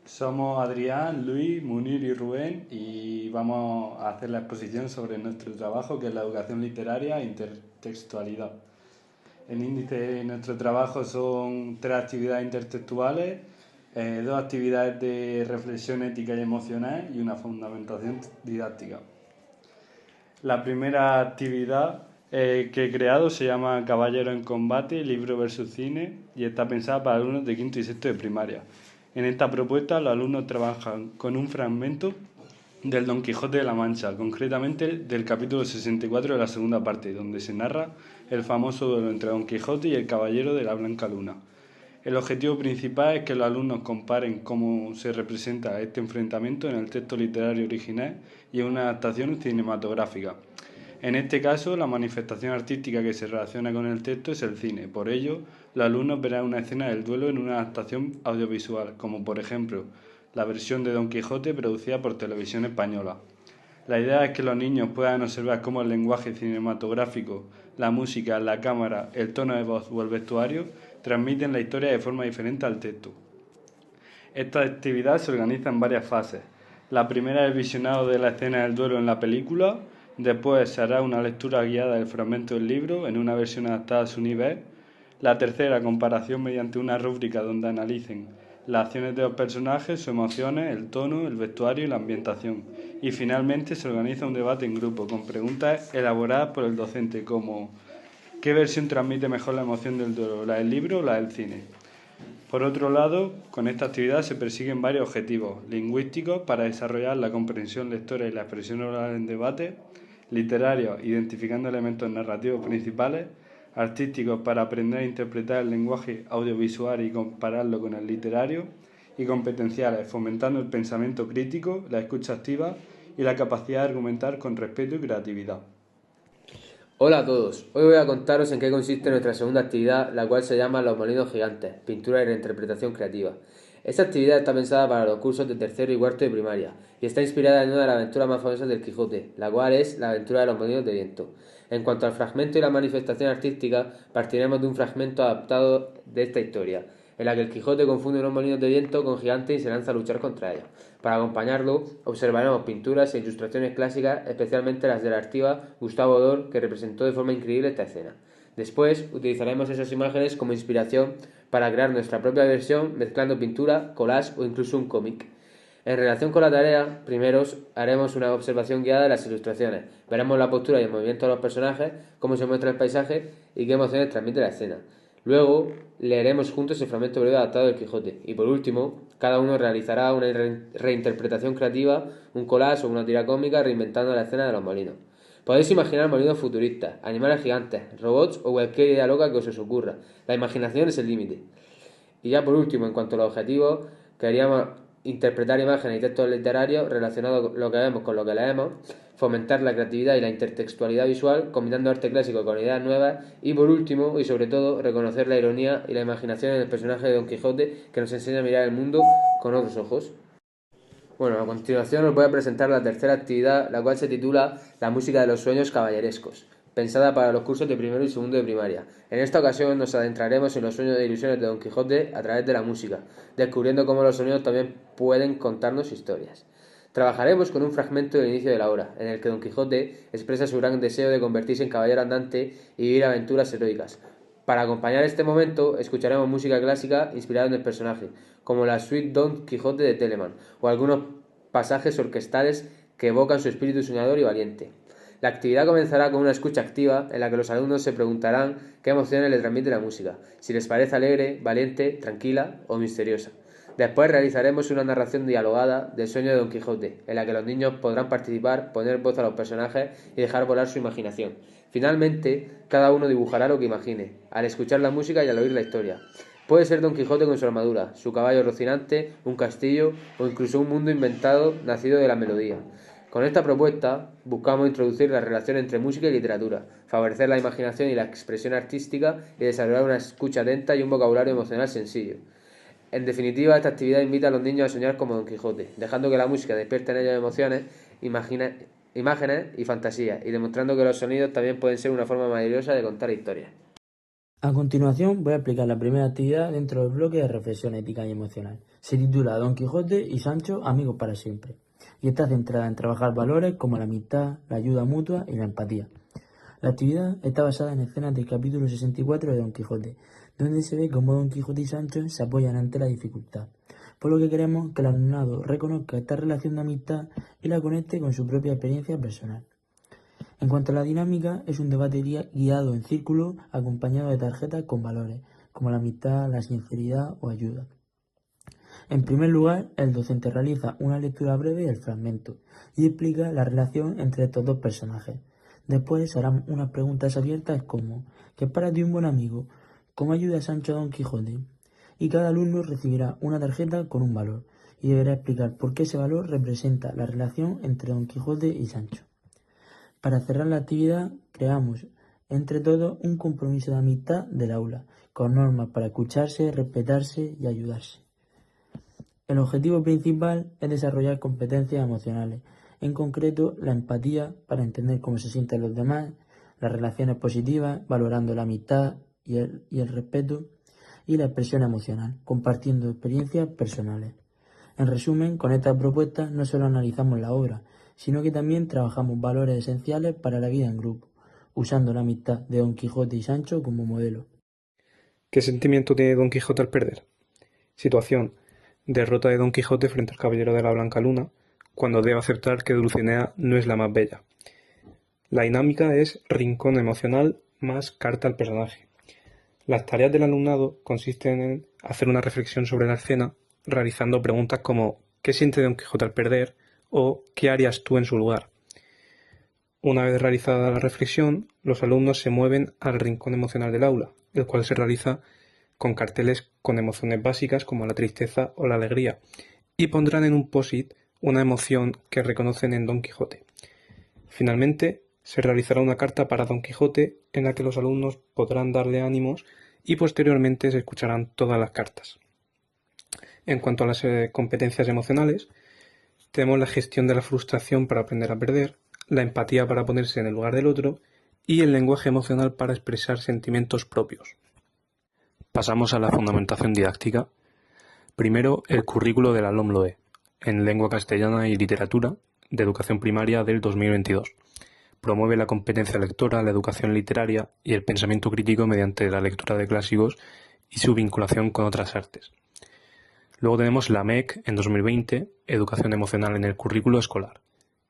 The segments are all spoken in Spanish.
Somos Adrián, Luis, Munir y Rubén y vamos a hacer la exposición sobre nuestro trabajo que es la educación literaria e intertextualidad. El índice de nuestro trabajo son 3 actividades intertextuales, 2 actividades de reflexión ética y emocional y una fundamentación didáctica. La primera actividad que he creado se llama Caballero en Combate, libro versus cine y está pensada para alumnos de quinto y sexto de primaria. En esta propuesta los alumnos trabajan con un fragmento del Don Quijote de la Mancha, concretamente del capítulo 64 de la segunda parte, donde se narra el famoso duelo entre Don Quijote y el Caballero de la Blanca Luna. El objetivo principal es que los alumnos comparen cómo se representa este enfrentamiento en el texto literario original y en una adaptación cinematográfica. En este caso, la manifestación artística que se relaciona con el texto es el cine. Por ello, los alumnos verán una escena del duelo en una adaptación audiovisual, como por ejemplo la versión de Don Quijote producida por Televisión Española. La idea es que los niños puedan observar cómo el lenguaje cinematográfico, la música, la cámara, el tono de voz o el vestuario transmiten la historia de forma diferente al texto. Esta actividad se organiza en varias fases. La primera es el visionado de la escena del duelo en la película, después se hará una lectura guiada del fragmento del libro en una versión adaptada a su nivel. La tercera, comparación mediante una rúbrica donde analicen las acciones de los personajes, sus emociones, el tono, el vestuario y la ambientación. Y finalmente se organiza un debate en grupo con preguntas elaboradas por el docente como ¿qué versión transmite mejor la emoción del duelo, la del libro o la del cine? Por otro lado, con esta actividad se persiguen varios objetivos lingüísticos para desarrollar la comprensión lectora y la expresión oral en debate, literarios, identificando elementos narrativos principales, artísticos para aprender a interpretar el lenguaje audiovisual y compararlo con el literario, y competenciales, fomentando el pensamiento crítico, la escucha activa y la capacidad de argumentar con respeto y creatividad. Hola a todos, hoy voy a contaros en qué consiste nuestra segunda actividad, la cual se llama Los Molinos Gigantes, pintura y reinterpretación creativa. Esta actividad está pensada para los cursos de tercero y cuarto de primaria y está inspirada en una de las aventuras más famosas del Quijote, la cual es la aventura de los Molinos de Viento. En cuanto al fragmento y la manifestación artística, partiremos de un fragmento adaptado de esta historia, en la que el Quijote confunde unos molinos de viento con gigantes y se lanza a luchar contra ellos. Para acompañarlo, observaremos pinturas e ilustraciones clásicas, especialmente las del artista Gustavo Dor, que representó de forma increíble esta escena. Después, utilizaremos esas imágenes como inspiración para crear nuestra propia versión, mezclando pintura, collage o incluso un cómic. En relación con la tarea, primero haremos una observación guiada de las ilustraciones. Veremos la postura y el movimiento de los personajes, cómo se muestra el paisaje y qué emociones transmite la escena. Luego, leeremos juntos el fragmento breve adaptado del Quijote. Y por último, cada uno realizará una reinterpretación creativa, un collage o una tira cómica reinventando la escena de los molinos. Podéis imaginar molinos futuristas, animales gigantes, robots o cualquier idea loca que os ocurra. La imaginación es el límite. Y ya por último, en cuanto a los objetivos, queríamos interpretar imágenes y textos literarios relacionados con lo que vemos con lo que leemos, fomentar la creatividad y la intertextualidad visual, combinando arte clásico con ideas nuevas y por último, y sobre todo, reconocer la ironía y la imaginación en el personaje de Don Quijote que nos enseña a mirar el mundo con otros ojos. Bueno, a continuación os voy a presentar la tercera actividad, la cual se titula La música de los sueños caballerescos, pensada para los cursos de primero y segundo de primaria. En esta ocasión nos adentraremos en los sueños e ilusiones de Don Quijote a través de la música, descubriendo cómo los sonidos también pueden contarnos historias. Trabajaremos con un fragmento del inicio de la obra, en el que Don Quijote expresa su gran deseo de convertirse en caballero andante y vivir aventuras heroicas. Para acompañar este momento, escucharemos música clásica inspirada en el personaje, como la Suite Don Quijote de Telemann, o algunos pasajes orquestales que evocan su espíritu soñador y valiente. La actividad comenzará con una escucha activa en la que los alumnos se preguntarán qué emociones les transmite la música, si les parece alegre, valiente, tranquila o misteriosa. Después realizaremos una narración dialogada del sueño de Don Quijote, en la que los niños podrán participar, poner voz a los personajes y dejar volar su imaginación. Finalmente, cada uno dibujará lo que imagine, al escuchar la música y al oír la historia. Puede ser Don Quijote con su armadura, su caballo rocinante, un castillo o incluso un mundo inventado nacido de la melodía. Con esta propuesta buscamos introducir la relación entre música y literatura, favorecer la imaginación y la expresión artística y desarrollar una escucha atenta y un vocabulario emocional sencillo. En definitiva, esta actividad invita a los niños a soñar como Don Quijote, dejando que la música despierte en ellos emociones, imágenes y fantasías, y demostrando que los sonidos también pueden ser una forma maravillosa de contar historias. A continuación voy a explicar la primera actividad dentro del bloque de reflexión ética y emocional. Se titula Don Quijote y Sancho, amigos para siempre, y está centrada en trabajar valores como la amistad, la ayuda mutua y la empatía. La actividad está basada en escenas del capítulo 64 de Don Quijote, donde se ve cómo Don Quijote y Sancho se apoyan ante la dificultad, por lo que queremos que el alumnado reconozca esta relación de amistad y la conecte con su propia experiencia personal. En cuanto a la dinámica, es un debate guiado en círculo acompañado de tarjetas con valores, como la amistad, la sinceridad o ayuda. En primer lugar, el docente realiza una lectura breve del fragmento y explica la relación entre estos dos personajes. Después se harán unas preguntas abiertas como ¿qué es para ti un buen amigo? ¿Cómo ayuda Sancho a Don Quijote? Y cada alumno recibirá una tarjeta con un valor y deberá explicar por qué ese valor representa la relación entre Don Quijote y Sancho. Para cerrar la actividad, creamos entre todos un compromiso de amistad del aula, con normas para escucharse, respetarse y ayudarse. El objetivo principal es desarrollar competencias emocionales, en concreto la empatía para entender cómo se sienten los demás, las relaciones positivas, valorando la amistad y el respeto, y la expresión emocional, compartiendo experiencias personales. En resumen, con estas propuestas no solo analizamos la obra, sino que también trabajamos valores esenciales para la vida en grupo, usando la amistad de Don Quijote y Sancho como modelo. ¿Qué sentimiento tiene Don Quijote al perder? Situación: derrota de Don Quijote frente al caballero de la Blanca Luna, cuando debe aceptar que Dulcinea no es la más bella. La dinámica es rincón emocional más carta al personaje. Las tareas del alumnado consisten en hacer una reflexión sobre la escena, realizando preguntas como ¿qué siente Don Quijote al perder? O ¿qué harías tú en su lugar? Una vez realizada la reflexión, los alumnos se mueven al rincón emocional del aula, el cual se realiza con carteles con emociones básicas como la tristeza o la alegría, y pondrán en un post-it una emoción que reconocen en Don Quijote. Finalmente, se realizará una carta para Don Quijote en la que los alumnos podrán darle ánimos y posteriormente se escucharán todas las cartas. En cuanto a las competencias emocionales, tenemos la gestión de la frustración para aprender a perder, la empatía para ponerse en el lugar del otro y el lenguaje emocional para expresar sentimientos propios. Pasamos a la fundamentación didáctica. Primero, el currículo de la LOMLOE, en lengua castellana y literatura, de educación primaria del 2022. Promueve la competencia lectora, la educación literaria y el pensamiento crítico mediante la lectura de clásicos y su vinculación con otras artes. Luego tenemos la MEC en 2020, Educación emocional en el currículo escolar.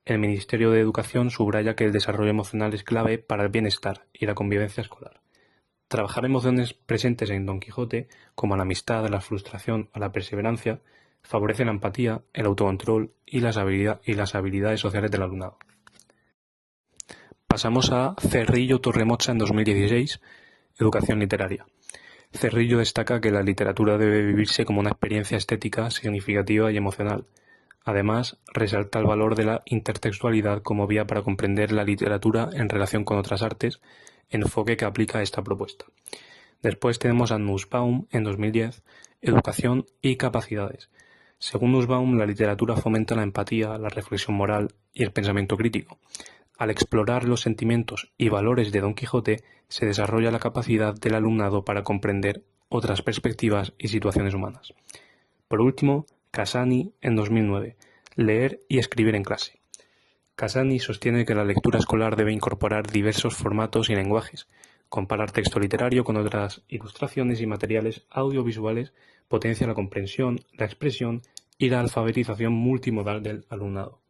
El Ministerio de Educación subraya que el desarrollo emocional es clave para el bienestar y la convivencia escolar. Trabajar emociones presentes en Don Quijote, como la amistad, la frustración o la perseverancia, favorece la empatía, el autocontrol y las habilidades sociales del alumnado. Pasamos a Cerrillo Torremocha en 2016, Educación literaria. Cerrillo destaca que la literatura debe vivirse como una experiencia estética, significativa y emocional. Además, resalta el valor de la intertextualidad como vía para comprender la literatura en relación con otras artes, enfoque que aplica a esta propuesta. Después tenemos a Nussbaum en 2010, Educación y capacidades. Según Nussbaum, la literatura fomenta la empatía, la reflexión moral y el pensamiento crítico. Al explorar los sentimientos y valores de Don Quijote, se desarrolla la capacidad del alumnado para comprender otras perspectivas y situaciones humanas. Por último, Casani en 2009, Leer y escribir en clase. Casani sostiene que la lectura escolar debe incorporar diversos formatos y lenguajes, comparar texto literario con otras ilustraciones y materiales audiovisuales, potencia la comprensión, la expresión y la alfabetización multimodal del alumnado.